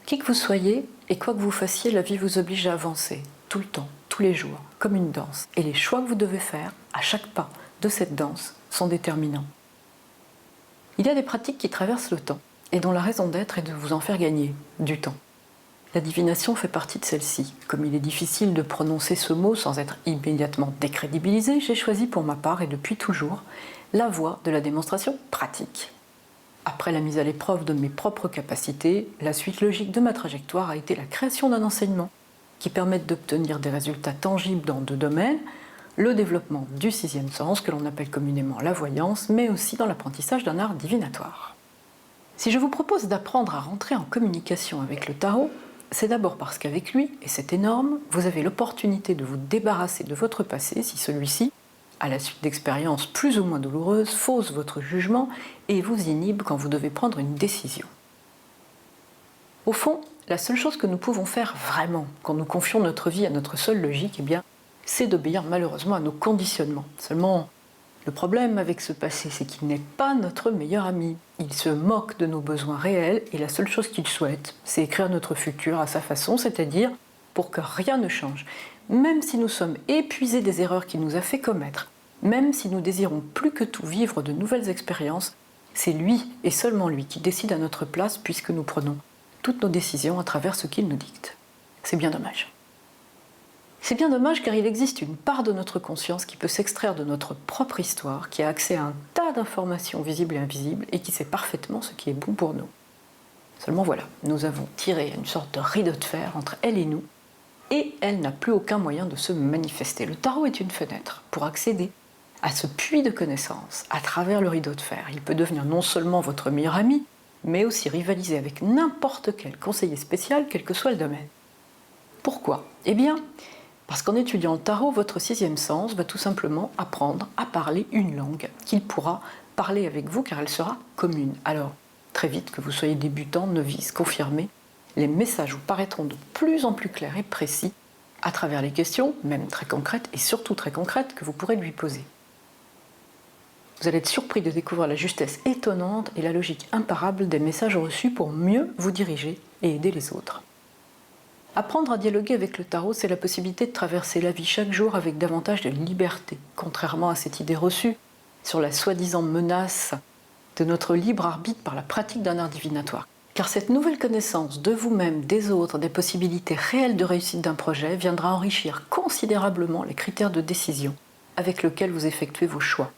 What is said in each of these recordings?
Qui que vous soyez et quoi que vous fassiez, la vie vous oblige à avancer, tout le temps, tous les jours, comme une danse. Et les choix que vous devez faire, à chaque pas de cette danse, sont déterminants. Il y a des pratiques qui traversent le temps, et dont la raison d'être est de vous en faire gagner du temps. La divination fait partie de celle-ci. Comme il est difficile de prononcer ce mot sans être immédiatement décrédibilisé, j'ai choisi pour ma part, et depuis toujours, la voie de la démonstration pratique. Après la mise à l'épreuve de mes propres capacités, la suite logique de ma trajectoire a été la création d'un enseignement qui permette d'obtenir des résultats tangibles dans 2 domaines, le développement du 6e sens, que l'on appelle communément la voyance, mais aussi dans l'apprentissage d'un art divinatoire. Si je vous propose d'apprendre à rentrer en communication avec le tarot, c'est d'abord parce qu'avec lui, et c'est énorme, vous avez l'opportunité de vous débarrasser de votre passé si celui-ci, à la suite d'expériences plus ou moins douloureuses, fausse votre jugement et vous inhibe quand vous devez prendre une décision. Au fond, la seule chose que nous pouvons faire vraiment quand nous confions notre vie à notre seule logique, c'est d'obéir malheureusement à nos conditionnements. Seulement, le problème avec ce passé, c'est qu'il n'est pas notre meilleur ami. Il se moque de nos besoins réels et la seule chose qu'il souhaite, c'est écrire notre futur à sa façon, c'est-à-dire pour que rien ne change. Même si nous sommes épuisés des erreurs qu'il nous a fait commettre, même si nous désirons plus que tout vivre de nouvelles expériences, c'est lui et seulement lui qui décide à notre place puisque nous prenons toutes nos décisions à travers ce qu'il nous dicte. C'est bien dommage. C'est bien dommage car il existe une part de notre conscience qui peut s'extraire de notre propre histoire, qui a accès à un tas d'informations visibles et invisibles et qui sait parfaitement ce qui est bon pour nous. Seulement voilà, nous avons tiré une sorte de rideau de fer entre elle et nous, et elle n'a plus aucun moyen de se manifester. Le tarot est une fenêtre pour accéder à ce puits de connaissances à travers le rideau de fer. Il peut devenir non seulement votre meilleur ami, mais aussi rivaliser avec n'importe quel conseiller spécial, quel que soit le domaine. Pourquoi ? Eh bien, parce qu'en étudiant le tarot, votre 6e sens va tout simplement apprendre à parler une langue qu'il pourra parler avec vous car elle sera commune. Alors, très vite, que vous soyez débutant, novice, confirmé, les messages vous paraîtront de plus en plus clairs et précis à travers les questions, même très concrètes et surtout très concrètes, que vous pourrez lui poser. Vous allez être surpris de découvrir la justesse étonnante et la logique imparable des messages reçus pour mieux vous diriger et aider les autres. Apprendre à dialoguer avec le tarot, c'est la possibilité de traverser la vie chaque jour avec davantage de liberté, contrairement à cette idée reçue sur la soi-disant menace de notre libre arbitre par la pratique d'un art divinatoire. Car cette nouvelle connaissance de vous-même, des autres, des possibilités réelles de réussite d'un projet viendra enrichir considérablement les critères de décision avec lesquels vous effectuez vos choix.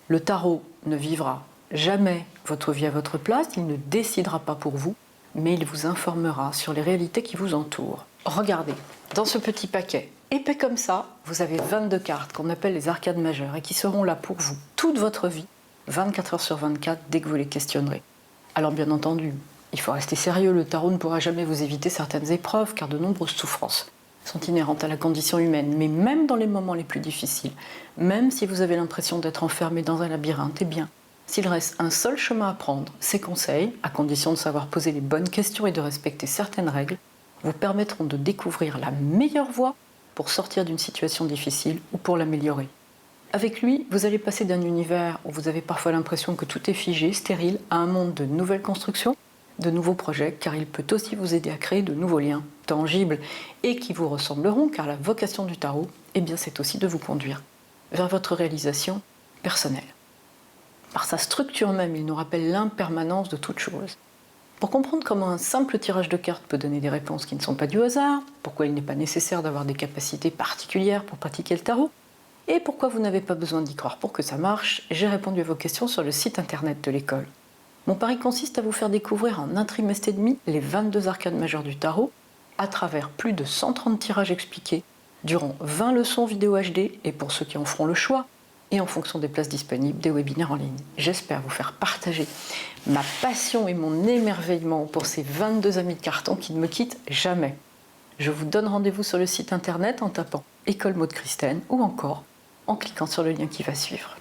Le tarot ne vivra jamais votre vie à votre place, il ne décidera pas pour vous, mais il vous informera sur les réalités qui vous entourent. Regardez, dans ce petit paquet, épais comme ça, vous avez 22 cartes qu'on appelle les arcades majeures et qui seront là pour vous toute votre vie, 24 heures sur 24, dès que vous les questionnerez. Alors bien entendu, il faut rester sérieux, le tarot ne pourra jamais vous éviter certaines épreuves car de nombreuses souffrances sont inhérentes à la condition humaine. Mais même dans les moments les plus difficiles, même si vous avez l'impression d'être enfermé dans un labyrinthe, eh bien, s'il reste un seul chemin à prendre, ces conseils, à condition de savoir poser les bonnes questions et de respecter certaines règles, vous permettront de découvrir la meilleure voie pour sortir d'une situation difficile ou pour l'améliorer. Avec lui, vous allez passer d'un univers où vous avez parfois l'impression que tout est figé, stérile, à un monde de nouvelles constructions, de nouveaux projets, car il peut aussi vous aider à créer de nouveaux liens tangibles et qui vous ressembleront, car la vocation du tarot, eh bien, c'est aussi de vous conduire vers votre réalisation personnelle. Par sa structure même, il nous rappelle l'impermanence de toute chose. Pour comprendre comment un simple tirage de cartes peut donner des réponses qui ne sont pas dues au hasard, pourquoi il n'est pas nécessaire d'avoir des capacités particulières pour pratiquer le tarot, et pourquoi vous n'avez pas besoin d'y croire pour que ça marche, j'ai répondu à vos questions sur le site internet de l'école. Mon pari consiste à vous faire découvrir en un trimestre et demi les 22 arcades majeures du tarot à travers plus de 130 tirages expliqués durant 20 leçons vidéo HD et pour ceux qui en feront le choix, et en fonction des places disponibles, des webinaires en ligne. J'espère vous faire partager ma passion et mon émerveillement pour ces 22 amis de carton qui ne me quittent jamais. Je vous donne rendez-vous sur le site internet en tapant École Maud Christine ou encore en cliquant sur le lien qui va suivre.